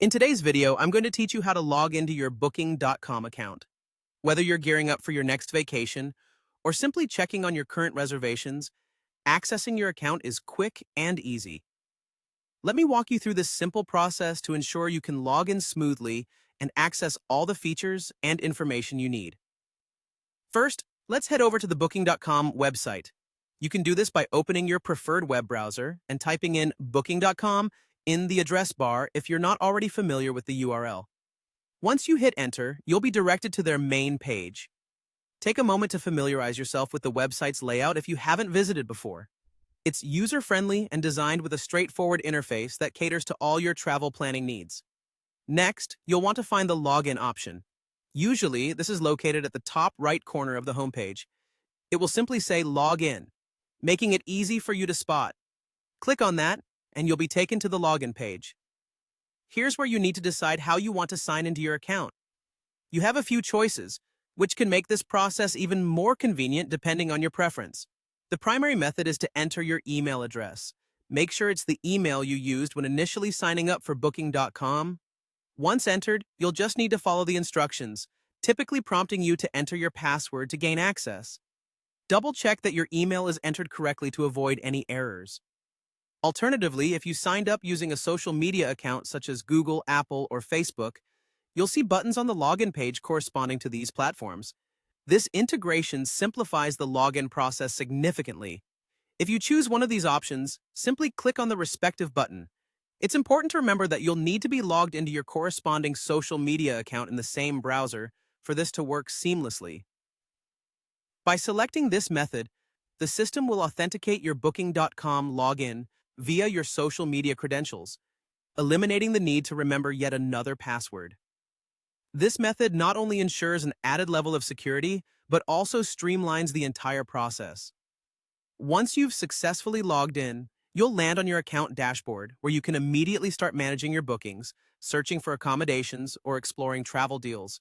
In today's video, I'm going to teach you how to log into your Booking.com account. Whether you're gearing up for your next vacation or simply checking on your current reservations, accessing your account is quick and easy. Let me walk you through this simple process to ensure you can log in smoothly and access all the features and information you need. First, let's head over to the Booking.com website. You can do this by opening your preferred web browser and typing in Booking.com in the address bar if you're not already familiar with the URL. Once you hit enter, you'll be directed to their main page. Take a moment to familiarize yourself with the website's layout if you haven't visited before. It's user-friendly and designed with a straightforward interface that caters to all your travel planning needs. Next, you'll want to find the login option. Usually, this is located at the top right corner of the homepage. It will simply say log in, making it easy for you to spot. Click on that, and you'll be taken to the login page. Here's where you need to decide how you want to sign into your account. You have a few choices, which can make this process even more convenient depending on your preference. The primary method is to enter your email address. Make sure it's the email you used when initially signing up for Booking.com. Once entered, you'll just need to follow the instructions, typically prompting you to enter your password to gain access. Double-check that your email is entered correctly to avoid any errors. Alternatively, if you signed up using a social media account such as Google, Apple, or Facebook, you'll see buttons on the login page corresponding to these platforms. This integration simplifies the login process significantly. If you choose one of these options, simply click on the respective button. It's important to remember that you'll need to be logged into your corresponding social media account in the same browser for this to work seamlessly. By selecting this method, the system will authenticate your Booking.com login via your social media credentials, eliminating the need to remember yet another password. This method not only ensures an added level of security, but also streamlines the entire process. Once you've successfully logged in, you'll land on your account dashboard where you can immediately start managing your bookings, searching for accommodations, or exploring travel deals.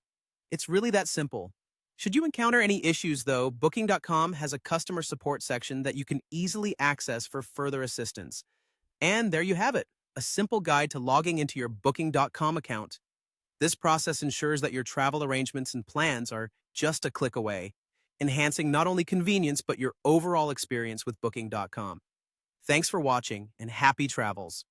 It's really that simple. Should you encounter any issues, though, Booking.com has a customer support section that you can easily access for further assistance. And there you have it, a simple guide to logging into your Booking.com account. This process ensures that your travel arrangements and plans are just a click away, enhancing not only convenience but your overall experience with Booking.com. Thanks for watching and happy travels.